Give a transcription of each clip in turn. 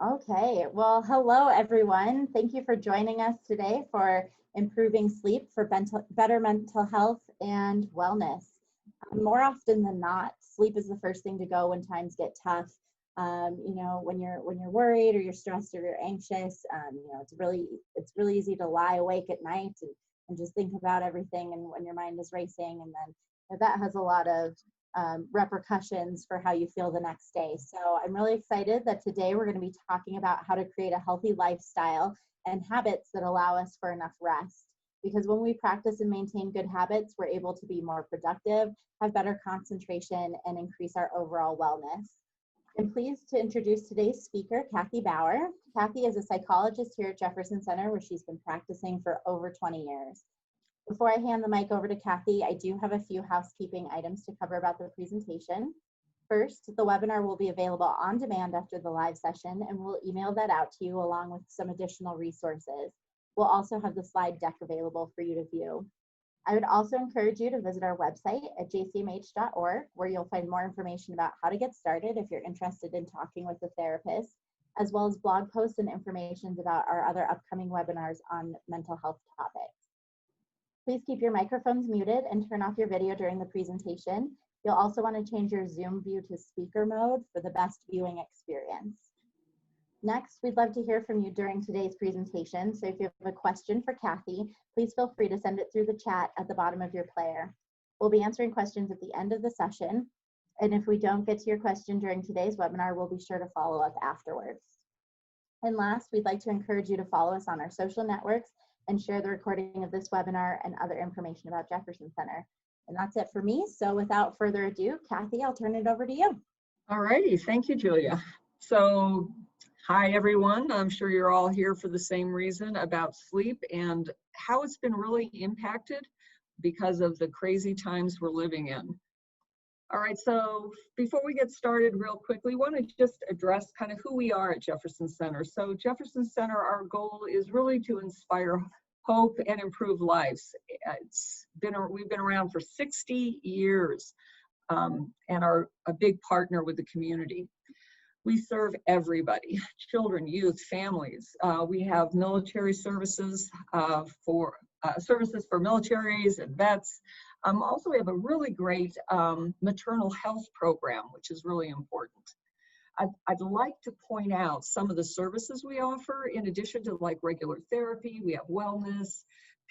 Okay, well, hello everyone. Thank you for joining us today for improving sleep for better mental health and wellness. More often than not, sleep is the first thing to go when times get tough. When you're worried or you're stressed or you're anxious, it's really easy to lie awake at night and just think about everything, and when your mind is racing, and then that has a lot of repercussions for how you feel the next day. So I'm really excited that today we're going to be talking about how to create a healthy lifestyle and habits that allow us for enough rest. Because when we practice and maintain good habits, we're able to be more productive, have better concentration, and increase our overall wellness. I'm pleased to introduce today's speaker, Kathy Baur. Kathy is a psychologist here at Jefferson Center, where she's been practicing for over 20 years. Before I hand the mic over to Kathy, I do have a few housekeeping items to cover about the presentation. First, the webinar will be available on demand after the live session, and we'll email that out to you along with some additional resources. We'll also have the slide deck available for you to view. I would also encourage you to visit our website at jcmh.org, where you'll find more information about how to get started if you're interested in talking with a therapist, as well as blog posts and information about our other upcoming webinars on mental health topics. Please keep your microphones muted and turn off your video during the presentation. You'll also want to change your Zoom view to speaker mode for the best viewing experience. Next, we'd love to hear from you during today's presentation. So if you have a question for Kathy, please feel free to send it through the chat at the bottom of your player. We'll be answering questions at the end of the session. And if we don't get to your question during today's webinar, we'll be sure to follow up afterwards. And last, we'd like to encourage you to follow us on our social networks and share the recording of this webinar and other information about Jefferson Center. And that's it for me. So without further ado, Kathy, I'll turn it over to you. All righty, thank you, Julia. So, hi everyone. I'm sure you're all here for the same reason, about sleep and how it's been really impacted because of the crazy times we're living in. All right, so before we get started real quickly, want to just address kind of who we are at Jefferson Center. So Jefferson Center, our goal is really to inspire hope and improve lives. We've been around for 60 years and are a big partner with the community. We serve everybody, children, youth, families. We have military services for militaries and vets. Also, we have a really great maternal health program, which is really important. I'd like to point out some of the services we offer in addition to like regular therapy. We have wellness,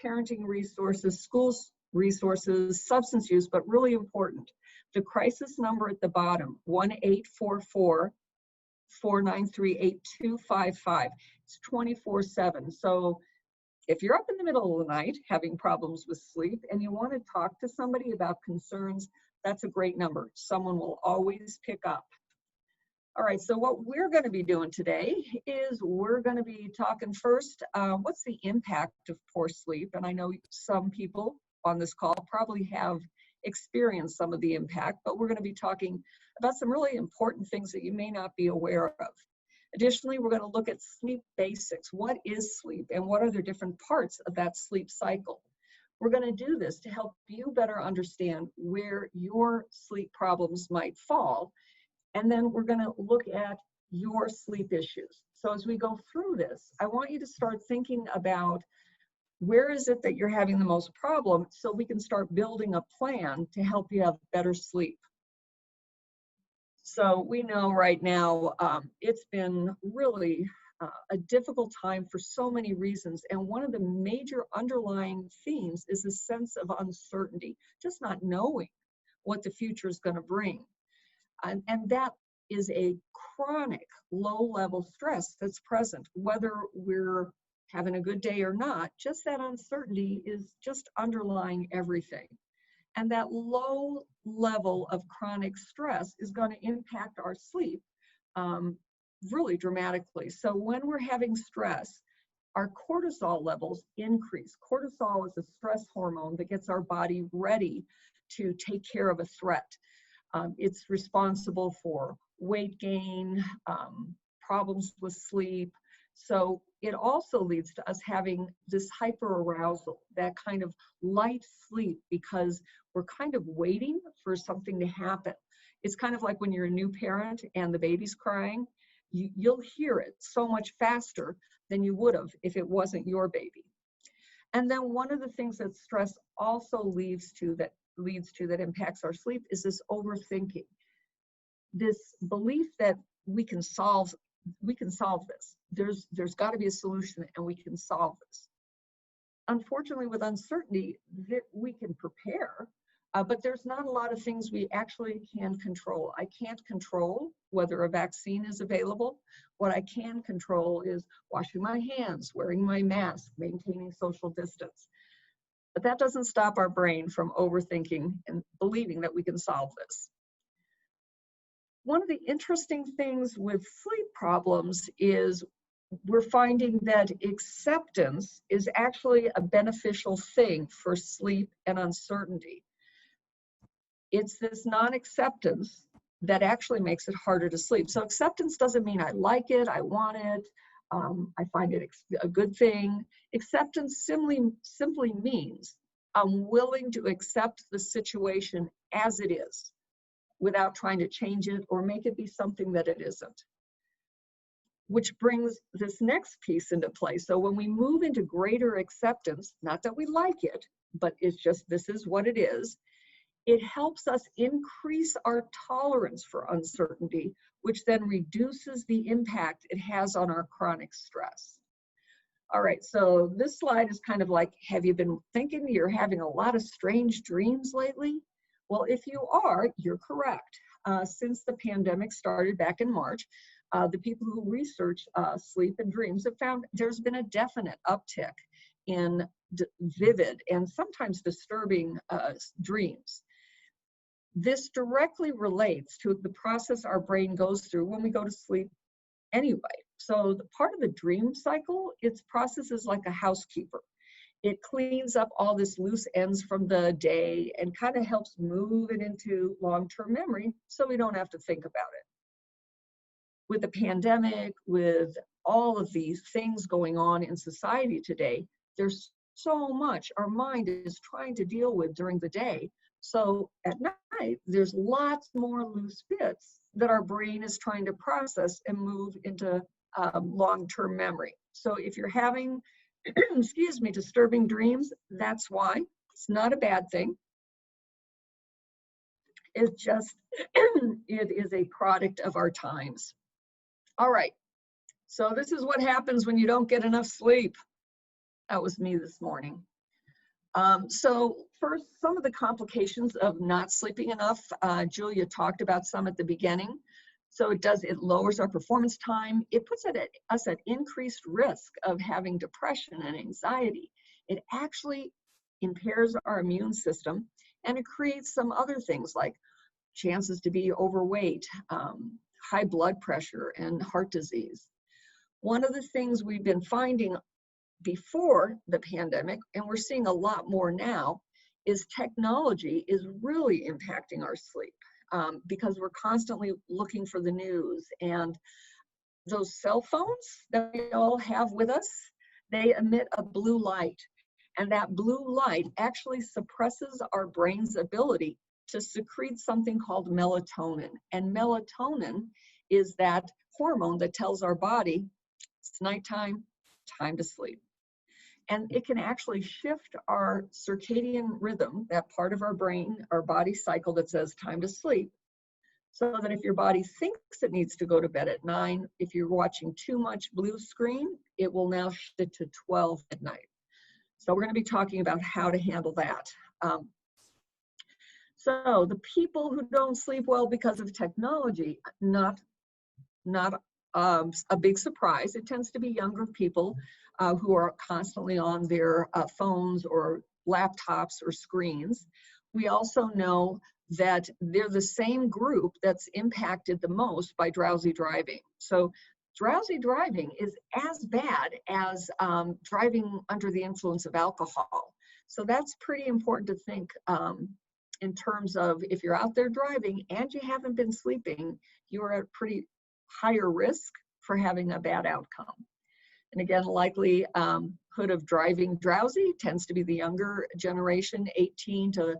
parenting resources, schools resources, substance use, but really important, the crisis number at the bottom, 1-844-493-8255. It's 24/7. So if you're up in the middle of the night having problems with sleep and you want to talk to somebody about concerns, that's a great number. Someone will always pick up. All right, so what we're going to be doing today is we're going to be talking first, what's the impact of poor sleep? And I know some people on this call probably have experienced some of the impact, but we're going to be talking about some really important things that you may not be aware of. Additionally, we're going to look at sleep basics. What is sleep and what are the different parts of that sleep cycle? We're going to do this to help you better understand where your sleep problems might fall. And then we're going to look at your sleep issues. So as we go through this, I want you to start thinking about where is it that you're having the most problem so we can start building a plan to help you have better sleep. So we know right now it's been really a difficult time for so many reasons. And one of the major underlying themes is a sense of uncertainty, just not knowing what the future is going to bring. And that is a chronic low-level stress that's present, whether we're having a good day or not. Just that uncertainty is just underlying everything. And that low level of chronic stress is going to impact our sleep really dramatically. So when we're having stress, our cortisol levels increase. Cortisol is a stress hormone that gets our body ready to take care of a threat. It's responsible for weight gain, problems with sleep. So it also leads to us having this hyperarousal, that kind of light sleep, because we're kind of waiting for something to happen. It's kind of like when you're a new parent and the baby's crying You'll hear it so much faster than you would have if it wasn't your baby. And then one of the things that stress also leads to that impacts our sleep is this overthinking. This belief that we can solve this. There's got to be a solution and we can solve this. Unfortunately, with uncertainty, we can prepare, but there's not a lot of things we actually can control. I can't control whether a vaccine is available. What I can control is washing my hands, wearing my mask, maintaining social distance. But that doesn't stop our brain from overthinking and believing that we can solve this. One of the interesting things with sleep problems is we're finding that acceptance is actually a beneficial thing for sleep and uncertainty. It's this non-acceptance that actually makes it harder to sleep. So acceptance doesn't mean I like it, I want it, I find it a good thing. Acceptance simply means I'm willing to accept the situation as it is without trying to change it or make it be something that it isn't. Which brings this next piece into play. So when we move into greater acceptance, not that we like it, but it's just this is what it is, it helps us increase our tolerance for uncertainty, which then reduces the impact it has on our chronic stress. All right, so this slide is kind of like, have you been thinking you're having a lot of strange dreams lately? Well, if you are, you're correct. Since the pandemic started back in March, the people who research sleep and dreams have found there's been a definite uptick in vivid and sometimes disturbing dreams. This directly relates to the process our brain goes through when we go to sleep anyway. So the part of the dream cycle, its process is like a housekeeper. It cleans up all this loose ends from the day and kind of helps move it into long-term memory so we don't have to think about it. With the pandemic, with all of these things going on in society today, there's so much our mind is trying to deal with during the day. So at night, there's lots more loose bits that our brain is trying to process and move into long-term memory. So if you're having, excuse me, disturbing dreams, that's why. It's not a bad thing. It's just, it is a product of our times. All right, so this is what happens when you don't get enough sleep. That was me this morning. So first, some of the complications of not sleeping enough, Julia talked about some at the beginning. So it lowers our performance time. It puts us at increased risk of having depression and anxiety. It actually impairs our immune system, and it creates some other things like chances to be overweight, high blood pressure, and heart disease. One of the things we've been finding before the pandemic, and we're seeing a lot more now, is technology is really impacting our sleep because we're constantly looking for the news, and those cell phones that we all have with us, they emit a blue light, and that blue light actually suppresses our brain's ability to secrete something called melatonin. And melatonin is that hormone that tells our body it's nighttime, time to sleep. And it can actually shift our circadian rhythm, that part of our brain, our body cycle that says time to sleep, so that if your body thinks it needs to go to bed at 9, if you're watching too much blue screen, it will now shift it to 12 at night. So we're going to be talking about how to handle that. So the people who don't sleep well because of technology, not a big surprise. It tends to be younger people who are constantly on their phones or laptops or screens. We also know that they're the same group that's impacted the most by drowsy driving. So drowsy driving is as bad as driving under the influence of alcohol. So that's pretty important to think in terms of if you're out there driving and you haven't been sleeping, you're at pretty higher risk for having a bad outcome. And again, likelihood of driving drowsy tends to be the younger generation, 18 to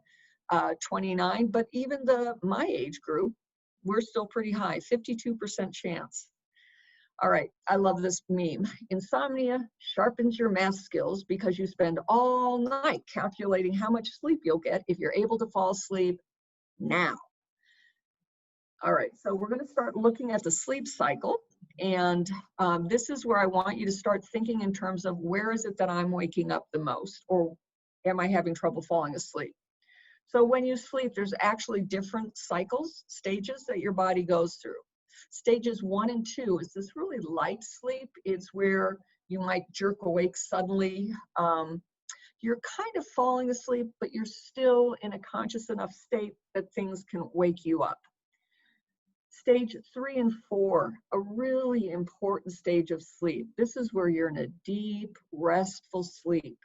29, but even my age group, we're still pretty high, 52% chance. All right, I love this meme. Insomnia sharpens your math skills because you spend all night calculating how much sleep you'll get if you're able to fall asleep now. All right, so we're going to start looking at the sleep cycle. And this is where I want you to start thinking in terms of where is it that I'm waking up the most, or am I having trouble falling asleep? So when you sleep, there's actually different cycles, stages that your body goes through. Stages 1 and 2 is this really light sleep. It's where you might jerk awake suddenly. You're kind of falling asleep, but you're still in a conscious enough state that things can wake you up. Stage 3 and 4, a really important stage of sleep. This is where you're in a deep, restful sleep.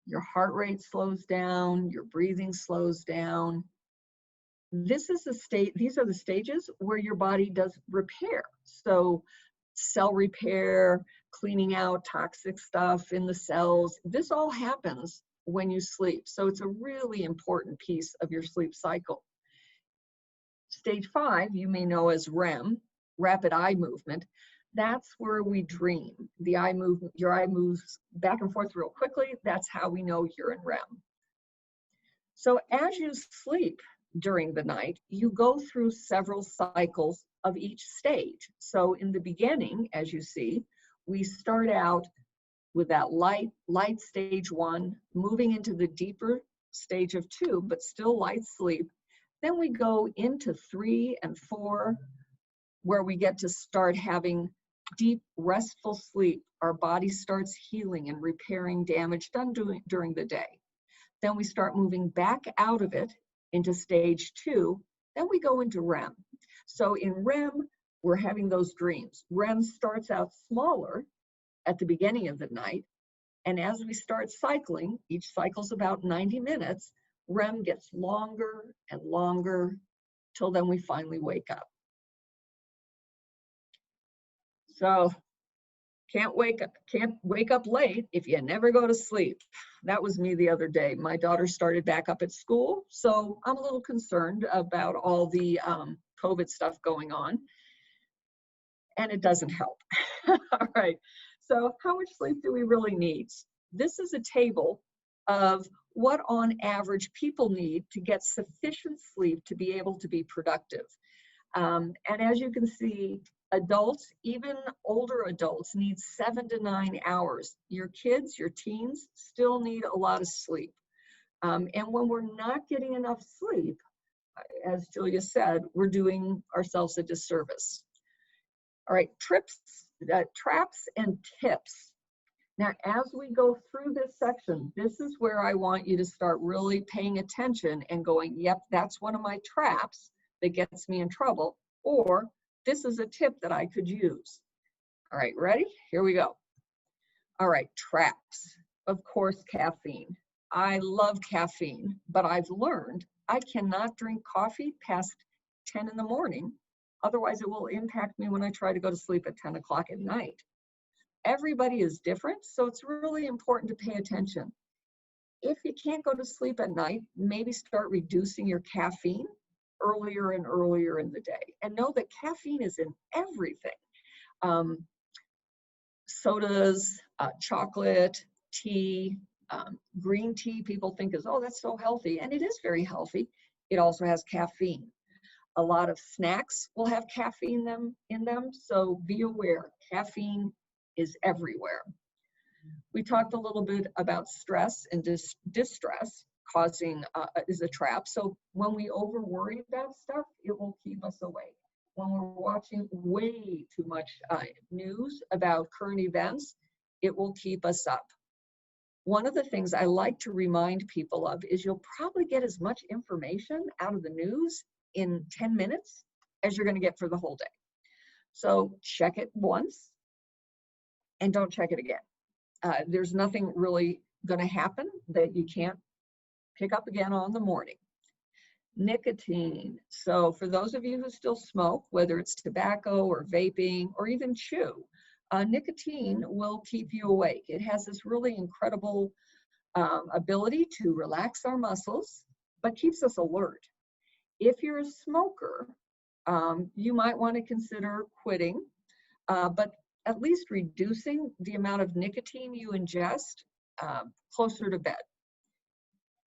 Your heart rate slows down, your breathing slows down. These are the stages where your body does repair. So cell repair, cleaning out toxic stuff in the cells, this all happens when you sleep. So it's a really important piece of your sleep cycle. Stage 5, you may know as REM, rapid eye movement. That's where we dream. Your eye moves back and forth real quickly. That's how we know you're in REM. So as you sleep during the night, you go through several cycles of each stage. So in the beginning, as you see, we start out with that light stage 1, moving into the deeper stage of 2, but still light sleep. Then we go into 3 and 4, where we get to start having deep, restful sleep. Our body starts healing and repairing damage done during the day. Then we start moving back out of it into stage 2. Then we go into REM. So in REM, we're having those dreams. REM starts out smaller at the beginning of the night. And as we start cycling, each cycle's about 90 minutes, REM gets longer and longer till then we finally wake up. So can't wake up late if you never go to sleep. That was me the other day. My daughter started back up at school, so I'm a little concerned about all the COVID stuff going on, and it doesn't help. All right, so how much sleep do we really need? This is a table of what on average people need to get sufficient sleep to be able to be productive. And as you can see, adults, even older adults, need 7 to 9 hours. Your kids, your teens, still need a lot of sleep. And when we're not getting enough sleep, as Julia said, we're doing ourselves a disservice. All right, traps and tips. Now, as we go through this section, this is where I want you to start really paying attention and going, yep, that's one of my traps that gets me in trouble, or this is a tip that I could use. All right, ready? Here we go. All right, traps. Of course, caffeine. I love caffeine, but I've learned I cannot drink coffee past 10 in the morning. Otherwise, it will impact me when I try to go to sleep at 10 o'clock at night. Everybody is different, so it's really important to pay attention. If you can't go to sleep at night, maybe start reducing your caffeine earlier and earlier in the day. And know that caffeine is in everything. Sodas, chocolate, tea, green tea, people think is, oh, that's so healthy. And it is very healthy. It also has caffeine. A lot of snacks will have caffeine in them, so be aware, caffeine is everywhere. We talked a little bit about stress and distress is a trap. So when we over worry about stuff, it will keep us awake. When we're watching way too much news about current events, it will keep us up. One of the things I like to remind people of is you'll probably get as much information out of the news in 10 minutes as you're going to get for the whole day. So check it once and don't check it again. There's nothing really going to happen that you can't pick up again on the morning. Nicotine. So for those of you who still smoke, whether it's tobacco or vaping or even chew, nicotine will keep you awake. It has this really incredible ability to relax our muscles, but keeps us alert. If you're a smoker, you might want to consider quitting. but at least reducing the amount of nicotine you ingest closer to bed.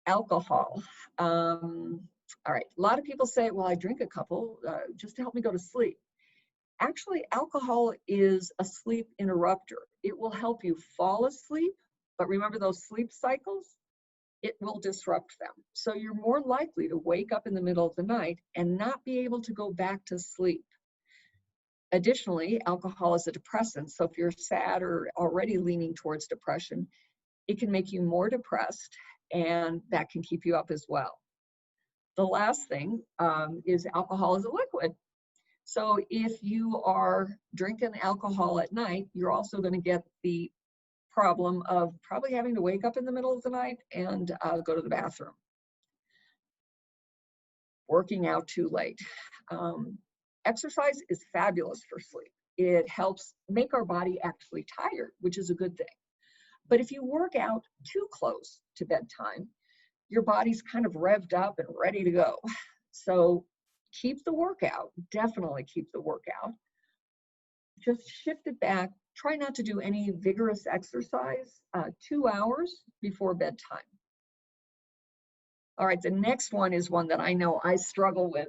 Alcohol. All right, a lot of people say, well, I drink a couple just to help me go to sleep. Actually, alcohol is a sleep interrupter. It will help you fall asleep, but remember those sleep cycles? It will disrupt them. So you're more likely to wake up in the middle of the night and not be able to go back to sleep. Additionally, alcohol is a depressant. So if you're sad or already leaning towards depression, it can make you more depressed, and that can keep you up as well. The last thing is alcohol is a liquid. So if you are drinking alcohol at night, you're also going to get the problem of probably having to wake up in the middle of the night and go to the bathroom. Working out too late. Exercise is fabulous for sleep. It helps make our body actually tired, which is a good thing. But if you work out too close to bedtime, your body's kind of revved up and ready to go. So keep the workout, definitely keep the workout. Just shift it back. Try not to do any vigorous exercise 2 hours before bedtime. All right, the next one is one that I know I struggle with.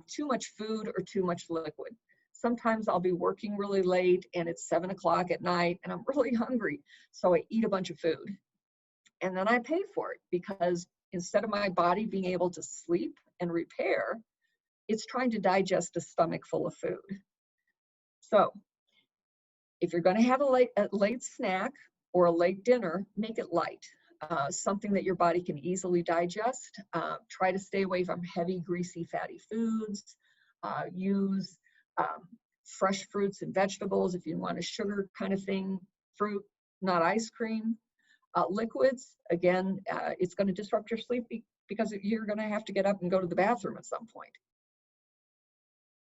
Too much food or too much liquid. Sometimes I'll be working really late and it's 7 o'clock at night and I'm really hungry. So I eat a bunch of food and then I pay for it because instead of my body being able to sleep and repair, it's trying to digest a stomach full of food. So if you're going to have a late snack or a late dinner, make it light. Something that your body can easily digest. Try to stay away from heavy, greasy, fatty foods. Use fresh fruits and vegetables if you want a sugar kind of thing. Fruit, not ice cream. Liquids, again, it's going to disrupt your sleep because you're going to have to get up and go to the bathroom at some point.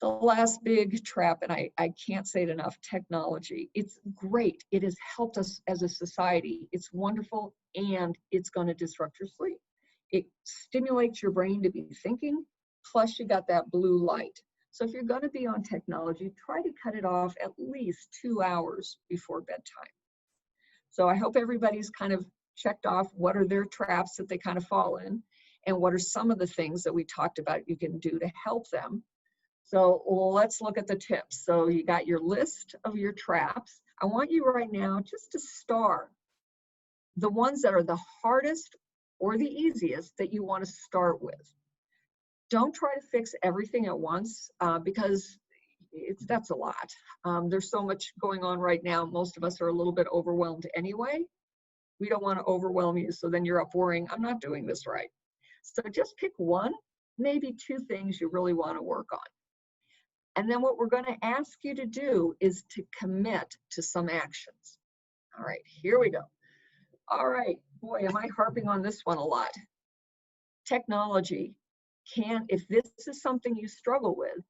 The last big trap, and I can't say it enough, technology. It's great. It has helped us as a society. It's wonderful, and it's going to disrupt your sleep. It stimulates your brain to be thinking, plus you got that blue light. So if you're going to be on technology, try to cut it off at least 2 hours before bedtime. So I hope everybody's kind of checked off what are their traps that they kind of fall in, and what are some of the things that we talked about you can do to help them. So let's look at the tips. So you got your list of your traps. I want you right now just to star the ones that are the hardest or the easiest that you want to start with. Don't try to fix everything at once because that's a lot. There's so much going on right now. Most of us are a little bit overwhelmed anyway. We don't want to overwhelm you, so then you're up worrying, I'm not doing this right. So just pick one, maybe 2 things you really want to work on. And then what we're going to ask you to do is to commit to some actions. All right, here we go. All right, boy, am I harping on this one a lot. Technology can, if this is something you struggle with,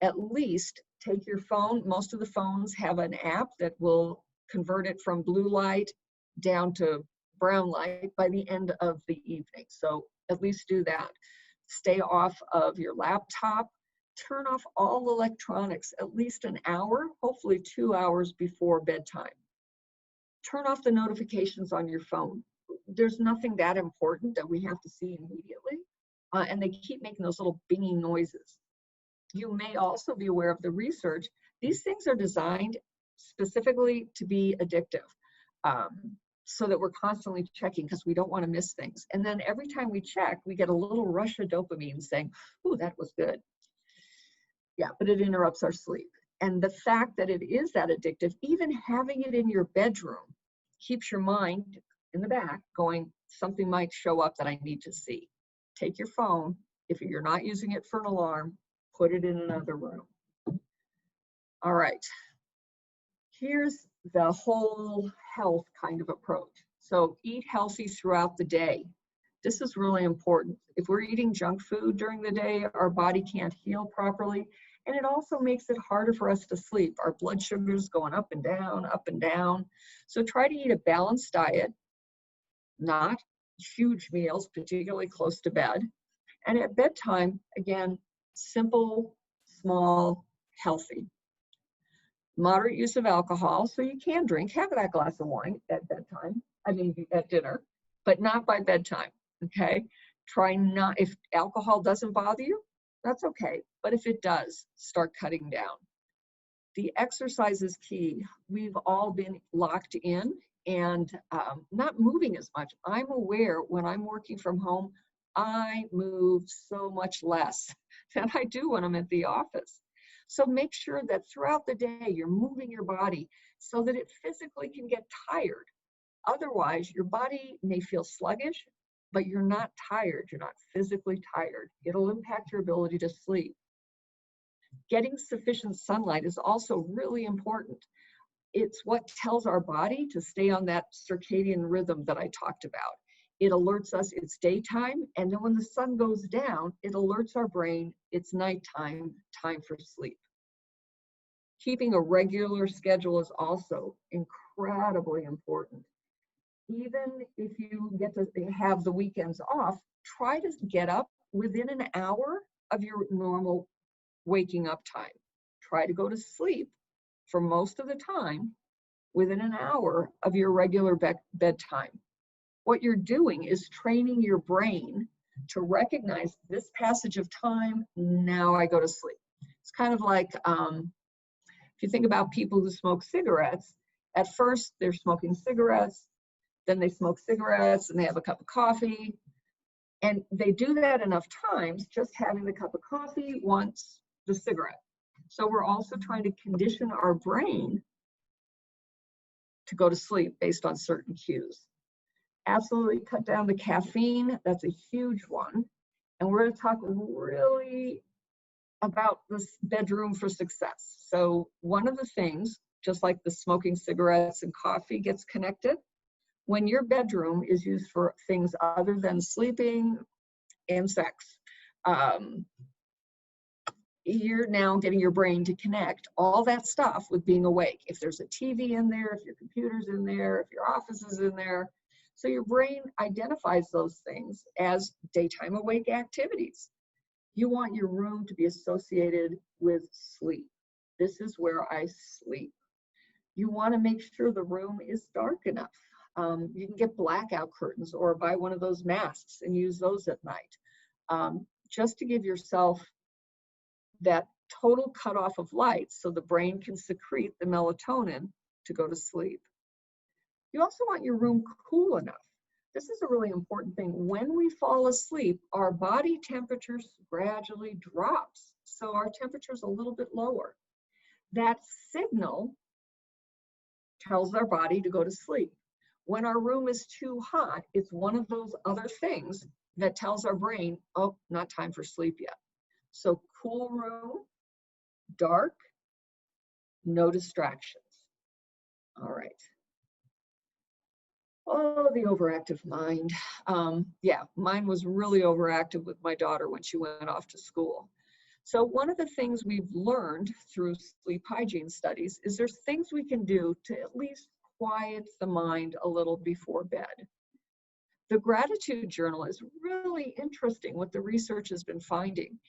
at least take your phone. Most of the phones have an app that will convert it from blue light down to brown light by the end of the evening. So at least do that. Stay off of your laptop. Turn off all electronics at least an hour, hopefully 2 hours before bedtime. Turn off the notifications on your phone. There's nothing that important that we have to see immediately, and they keep making those little binging noises. You may also be aware of the research. These things are designed specifically to be addictive, so that we're constantly checking because we don't want to miss things. And then every time we check, we get a little rush of dopamine saying, ooh, that was good. Yeah, but it interrupts our sleep. And the fact that it is that addictive, even having it in your bedroom, keeps your mind in the back going, something might show up that I need to see. Take your phone. If you're not using it for an alarm, put it in another room. All right. Here's the whole health kind of approach. So eat healthy throughout the day. This is really important. If we're eating junk food during the day, our body can't heal properly, and it also makes it harder for us to sleep. Our blood sugar's going up and down, up and down. So try to eat a balanced diet, not huge meals, particularly close to bed. And at bedtime, again, simple, small, healthy. moderate use of alcohol, so you can drink, have that glass of wine at bedtime, at dinner, but not by bedtime, okay? Try not, if alcohol doesn't bother you, that's okay, but if it does, start cutting down. The exercise is key. We've all been locked in and not moving as much. I'm aware when I'm working from home, I move so much less than I do when I'm at the office. So make sure that throughout the day, you're moving your body so that it physically can get tired. Otherwise, your body may feel sluggish, but you're not tired. You're not physically tired. It'll impact your ability to sleep. Getting sufficient sunlight is also really important. It's what tells our body to stay on that circadian rhythm that I talked about. It alerts us it's daytime, and then when the sun goes down, it alerts our brain it's nighttime, time for sleep. Keeping a regular schedule is also incredibly important. Even if you get to have the weekends off, try to get up within an hour of your normal waking up time. Try to go to sleep for most of the time within an hour of your regular bedtime. What you're doing is training your brain to recognize this passage of time, now I go to sleep. It's kind of like, if you think about people who smoke cigarettes, at first they're smoking cigarettes, then they smoke cigarettes and they have a cup of coffee. And they do that enough times, just having the cup of coffee once the cigarette. So we're also trying to condition our brain to go to sleep based on certain cues. Absolutely cut down the caffeine. That's a huge one. And we're going to talk really about this bedroom for success. So one of the things, just like the smoking cigarettes and coffee gets connected, when your bedroom is used for things other than sleeping and sex, you're now getting your brain to connect all that stuff with being awake. If there's a TV in there, if your computer's in there, if your office is in there. So your brain identifies those things as daytime awake activities. You want your room to be associated with sleep. This is where I sleep. You want to make sure the room is dark enough. You can get blackout curtains or buy one of those masks and use those at night, just to give yourself that total cutoff of light so the brain can secrete the melatonin to go to sleep. You also want your room cool enough. This is a really important thing. When we fall asleep, our body temperature gradually drops, so our temperature is a little bit lower. That signal tells our body to go to sleep. When our room is too hot, it's one of those other things that tells our brain, oh, not time for sleep yet. So cool room, dark, no distractions. All right. Oh, the overactive mind. Yeah, mine was really overactive with my daughter when she went off to school. So one of the things we've learned through sleep hygiene studies is there's things we can do to at least quiet the mind a little before bed. The gratitude journal is really interesting what the research has been finding.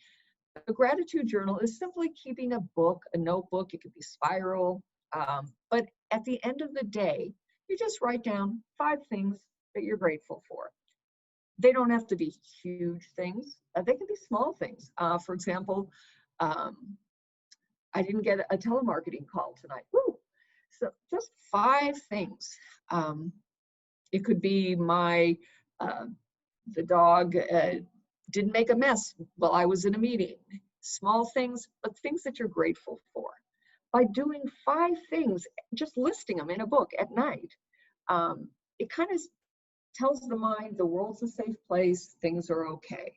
A gratitude journal is simply keeping a book, a notebook, it could be spiral, but at the end of the day, you just write down 5 things that you're grateful for. They don't have to be huge things. They can be small things. For example, I didn't get a telemarketing call tonight. Woo! So just 5 things. It could be the dog didn't make a mess while I was in a meeting. Small things, but things that you're grateful for. By doing 5 things, just listing them in a book at night, it kind of tells the mind the world's a safe place, things are okay.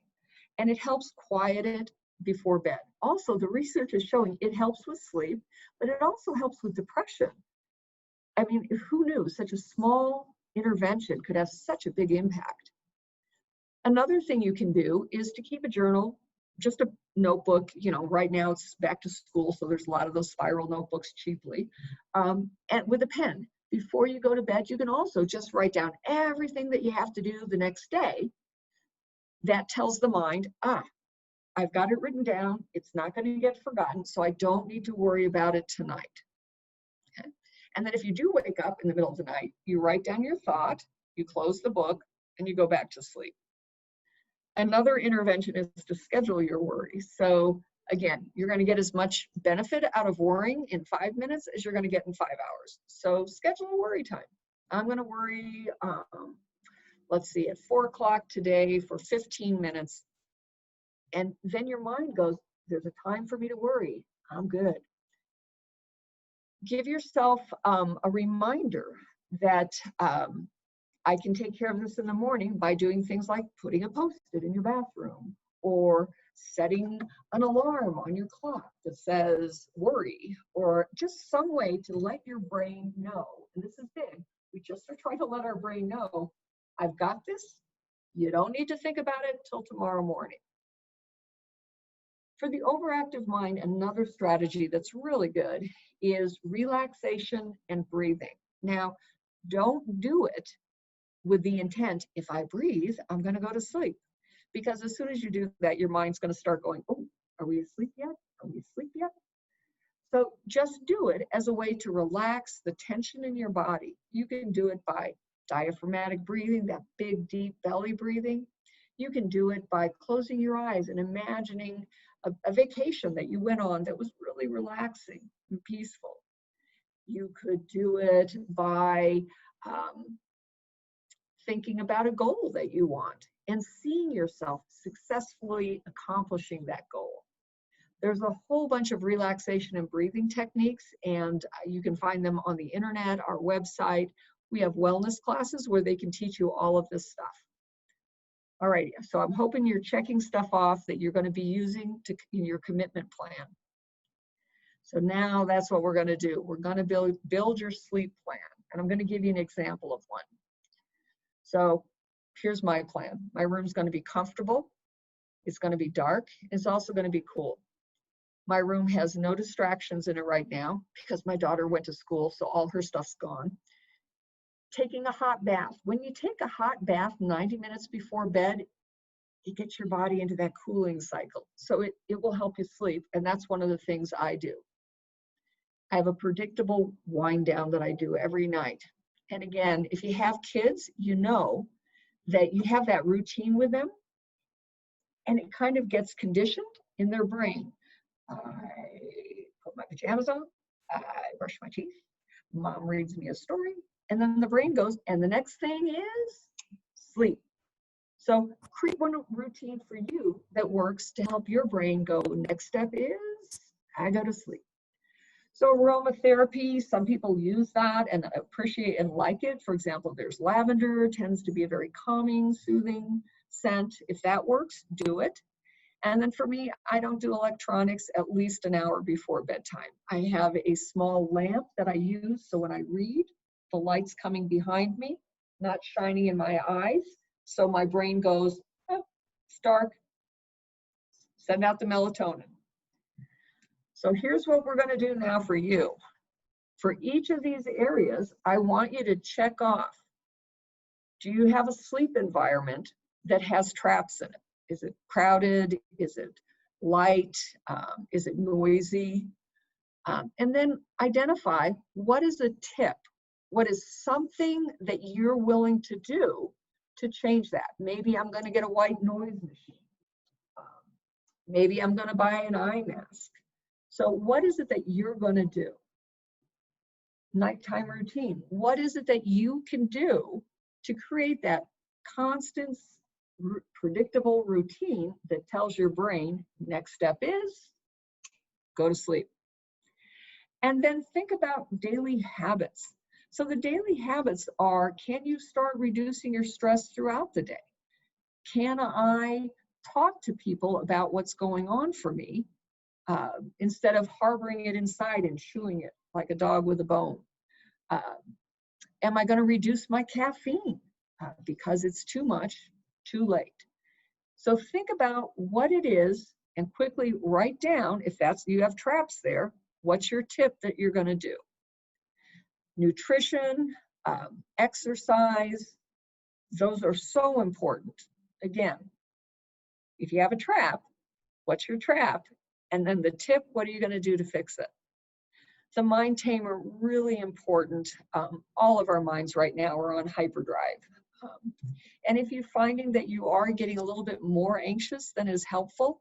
And it helps quiet it before bed. Also, the research is showing it helps with sleep, but it also helps with depression. I mean, who knew such a small intervention could have such a big impact? Another thing you can do is to keep a journal, just a notebook. You know, right now it's back to school, so there's a lot of those spiral notebooks cheaply, and with a pen. Before you go to bed, you can also just write down everything that you have to do the next day. That tells the mind, I've got it written down. It's not going to get forgotten, so I don't need to worry about it tonight. And then if you do wake up in the middle of the night, you write down your thought, you close the book, and you go back to sleep. Another intervention is to schedule your worry. So again, you're going to get as much benefit out of worrying in 5 minutes as you're going to get in 5 hours. So schedule a worry time. I'm going to worry, let's see, at 4 o'clock today for 15 minutes. And then your mind goes, there's a time for me to worry. I'm good. Give yourself a reminder that I can take care of this in the morning by doing things like putting a Post-it in your bathroom or setting an alarm on your clock that says worry, or just some way to let your brain know. And this is big. We just are trying to let our brain know, I've got this. You don't need to think about it till tomorrow morning. For the overactive mind, another strategy that's really good is relaxation and breathing. Now, don't do it with the intent, if I breathe, I'm going to go to sleep. Because as soon as you do that, your mind's going to start going, oh, are we asleep yet? Are we asleep yet? So just do it as a way to relax the tension in your body. You can do it by diaphragmatic breathing, that big, deep belly breathing. You can do it by closing your eyes and imagining a vacation that you went on that was really relaxing and peaceful. You could do it by thinking about a goal that you want and seeing yourself successfully accomplishing that goal. There's a whole bunch of relaxation and breathing techniques, and you can find them on the internet, our website. We have wellness classes where they can teach you all of this stuff. All right, so I'm hoping you're checking stuff off that you're going to be using in your commitment plan. So now that's what we're going to do. We're going to build your sleep plan, and I'm going to give you an example of one. So here's my plan. My room's going to be comfortable. It's going to be dark. It's also going to be cool. My room has no distractions in it right now because my daughter went to school, so all her stuff's gone. Taking a hot bath. When you take a hot bath 90 minutes before bed, it gets your body into that cooling cycle. So it will help you sleep, and that's one of the things I do. I have a predictable wind down that I do every night. And again, if you have kids, you know that you have that routine with them, and it kind of gets conditioned in their brain. I put my pajamas on, I brush my teeth, mom reads me a story, and then the brain goes, and the next thing is sleep. So create one routine for you that works to help your brain go, next step is, I go to sleep. So aromatherapy, some people use that and appreciate and like it. For example, there's lavender, tends to be a very calming, soothing scent. If that works, do it. And then for me, I don't do electronics at least an hour before bedtime. I have a small lamp that I use, so when I read, the light's coming behind me, not shining in my eyes. So my brain goes, oh, it's dark, send out the melatonin. So here's what we're going to do now for you. For each of these areas, I want you to check off. Do you have a sleep environment that has traps in it? Is it crowded? Is it light? Is it noisy? And then identify what is a tip? What is something that you're willing to do to change that? Maybe I'm going to get a white noise machine. Maybe I'm going to buy an eye mask. So what is it that you're going to do? Nighttime routine. What is it that you can do to create that constant, predictable routine that tells your brain next step is go to sleep? And then think about daily habits. So the daily habits are, can you start reducing your stress throughout the day? Can I talk to people about what's going on for me instead of harboring it inside and chewing it like a dog with a bone? Am I going to reduce my caffeine because it's too much, too late? So think about what it is and quickly write down, if that's you have traps there, what's your tip that you're going to do? Nutrition, exercise, those are so important. Again, if you have a trap, what's your trap? And then the tip, what are you going to do to fix it? The mind tamer, really important. All of our minds right now are on hyperdrive. And if you're finding that you are getting a little bit more anxious than is helpful,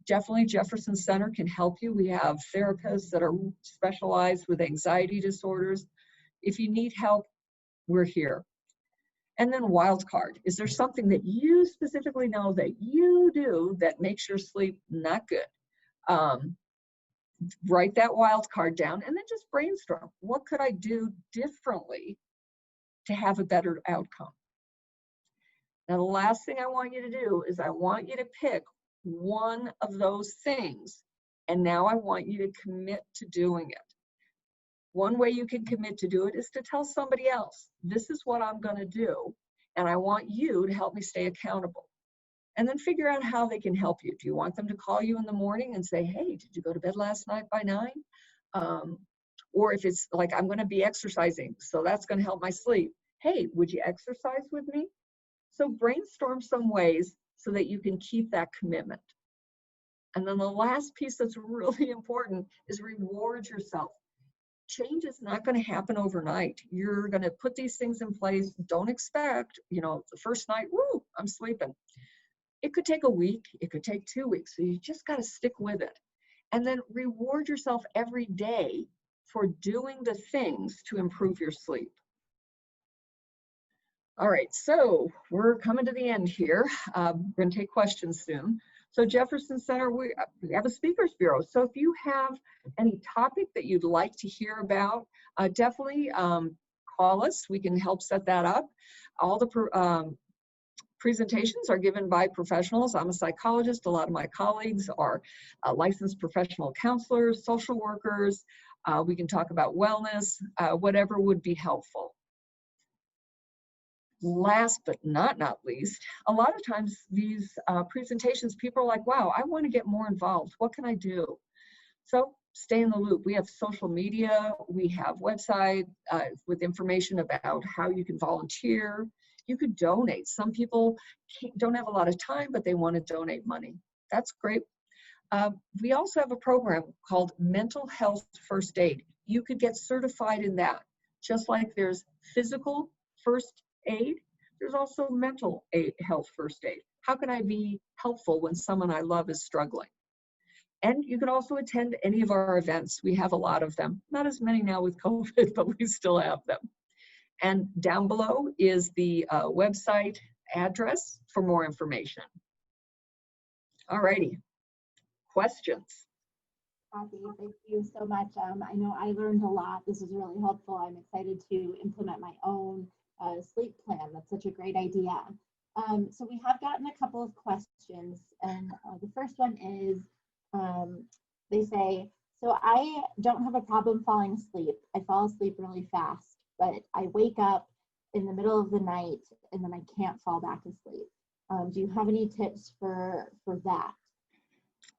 definitely Jefferson Center can help you. We have therapists that are specialized with anxiety disorders. If you need help, we're here. And then wild card. Is there something that you specifically know that you do that makes your sleep not good? Write that wild card down and then just brainstorm. What could I do differently to have a better outcome? Now, the last thing I want you to do is I want you to pick one of those things, and now I want you to commit to doing it. One way you can commit to do it is to tell somebody else, this is what I'm going to do, and I want you to help me stay accountable. And then figure out how they can help you. Do you want them to call you in the morning and say, hey, did you go to bed last night by 9? Or if it's like, I'm going to be exercising, so that's going to help my sleep. Hey, would you exercise with me? So brainstorm some ways so that you can keep that commitment. And then the last piece that's really important is reward yourself. Change is not going to happen overnight. You're going to put these things in place. Don't expect, the first night, woo, I'm sleeping. It could take a week. It could take 2 weeks. So you just got to stick with it. And then reward yourself every day for doing the things to improve your sleep. All right, so we're coming to the end here. We're going to take questions soon. So Jefferson Center, we have a speakers bureau. So if you have any topic that you'd like to hear about, definitely call us. We can help set that up. All the presentations are given by professionals. I'm a psychologist. A lot of my colleagues are licensed professional counselors, social workers. We can talk about wellness, whatever would be helpful. Last but not least, a lot of times these presentations, people are like, wow, I want to get more involved. What can I do? So stay in the loop. We have social media. We have website with information about how you can volunteer. You could donate. Some people don't have a lot of time, but they want to donate money. That's great. We also have a program called Mental Health First Aid. You could get certified in that. Just like there's physical first aid, there's also mental health first aid. How can I be helpful when someone I love is struggling? And you can also attend any of our events. We have a lot of them. Not as many now with COVID, but we still have them. And down below is the website address for more information. All righty, questions? Kathy, thank you so much. I know I learned a lot. This is really helpful. I'm excited to implement my own sleep plan. That's such a great idea. So we have gotten a couple of questions, and the first one is, they say, so I don't have a problem falling asleep. I fall asleep really fast, but I wake up in the middle of the night and then I can't fall back asleep. Do you have any tips for that?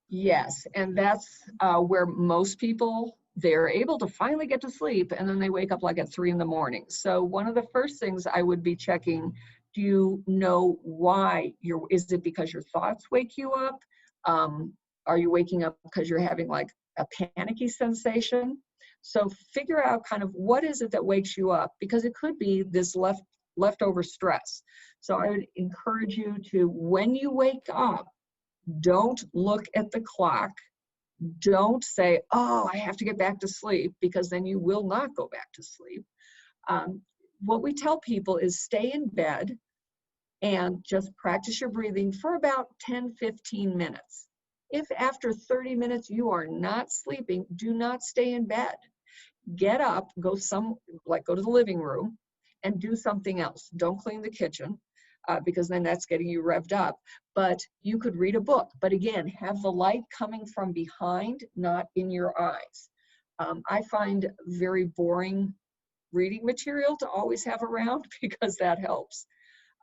Yes, and that's where most people, they're able to finally get to sleep and then they wake up like at 3 in the morning. So one of the first things I would be checking, do you know why is it because your thoughts wake you up? Are you waking up because you're having like a panicky sensation? So figure out kind of what is it that wakes you up, because it could be this leftover stress. So I would encourage you to, when you wake up, don't look at the clock. Don't say, oh, I have to get back to sleep, because then you will not go back to sleep. What we tell people is stay in bed and just practice your breathing for about 10-15 minutes. If after 30 minutes you are not sleeping, do not stay in bed. Get up, go to the living room and do something else. Don't clean the kitchen. Because then that's getting you revved up. But you could read a book. But again, have the light coming from behind, not in your eyes. I find very boring reading material to always have around, because that helps.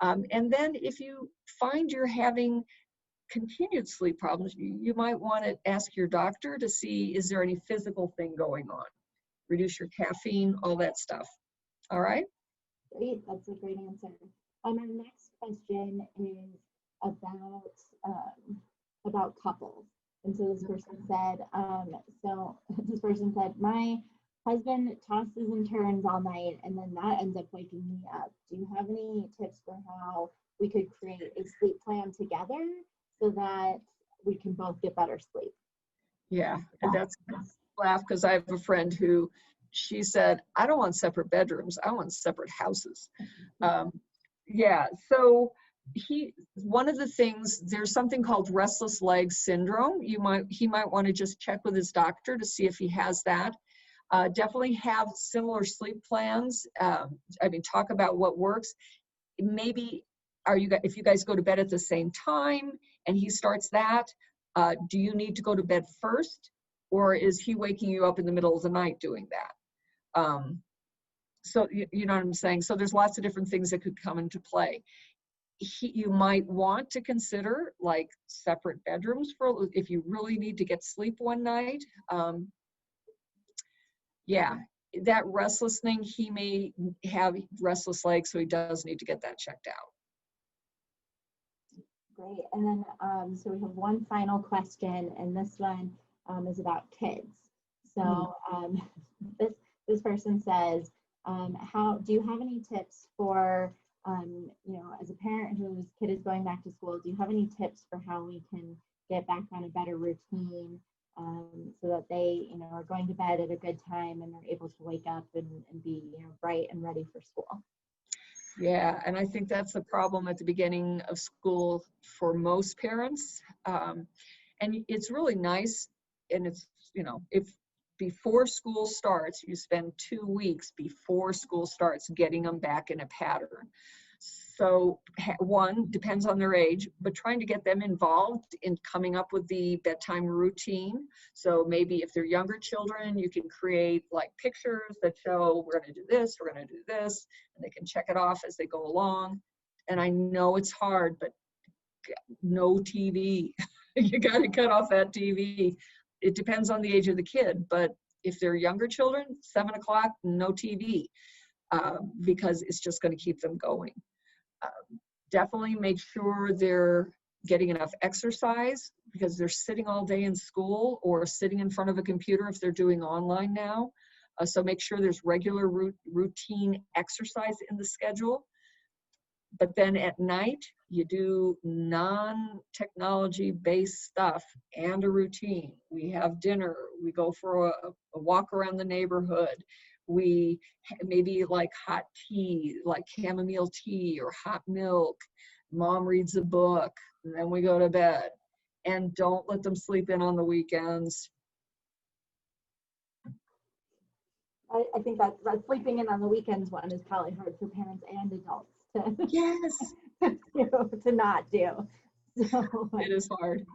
And then if you find you're having continued sleep problems, you might want to ask your doctor to see, is there any physical thing going on? Reduce your caffeine, all that stuff. All right? Great, that's a great answer. My next question is about couples. And so this person said, this person said, my husband tosses and turns all night, and then that ends up waking me up. Do you have any tips for how we could create a sleep plan together so that we can both get better sleep? Yeah, and that's laugh because I have a friend who she said, I don't want separate bedrooms, I want separate houses. Yeah, so one of the things, there's something called restless leg syndrome. He might want to just check with his doctor to see if he has that. Definitely have similar sleep plans. I mean, talk about what works. Maybe if you guys go to bed at the same time and he starts that, do you need to go to bed first, or is he waking you up in the middle of the night doing that? So you know what I'm saying? So there's lots of different things that could come into play. You might want to consider like separate bedrooms for if you really need to get sleep one night. Yeah, that restless thing, he may have restless legs, so he does need to get that checked out. Great. And then, so we have one final question, and this one is about kids. So this person says, how do you have any tips for, as a parent whose kid is going back to school, do you have any tips for how we can get back on a better routine so that they, are going to bed at a good time and they're able to wake up and be, bright and ready for school? Yeah, and I think that's the problem at the beginning of school for most parents. And it's really nice, and it's, if before school starts, you spend 2 weeks before school starts getting them back in a pattern. So one, depends on their age, but trying to get them involved in coming up with the bedtime routine. So maybe if they're younger children, you can create like pictures that show we're going to do this, we're going to do this, and they can check it off as they go along. And I know it's hard, but no TV. You got to cut off that TV. It depends on the age of the kid, but if they're younger children, 7 o'clock, no TV, because it's just going to keep them going. Definitely make sure they're getting enough exercise, because they're sitting all day in school or sitting in front of a computer if they're doing online now. So make sure there's regular routine exercise in the schedule. But then at night, you do non-technology based stuff and a routine. We have dinner, we go for a walk around the neighborhood. We maybe like hot tea, like chamomile tea or hot milk. Mom reads a book, and then we go to bed. And don't let them sleep in on the weekends. I think that sleeping in on the weekends one is probably hard for parents and adults to, Yes. to not do. So, it is hard.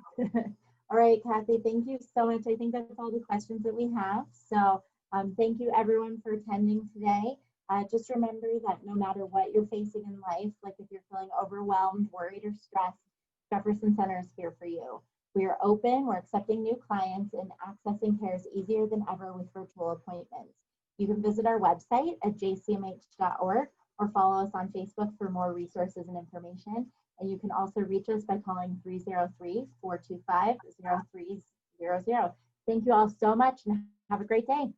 All right, Kathy, thank you so much. I think that's all the questions that we have. So thank you everyone for attending today. Just remember that no matter what you're facing in life, like if you're feeling overwhelmed, worried, or stressed, Jefferson Center is here for you. We are open, we're accepting new clients, and accessing care is easier than ever with virtual appointments. You can visit our website at jcmh.org or follow us on Facebook for more resources and information. And you can also reach us by calling 303-425-0300. Thank you all so much and have a great day.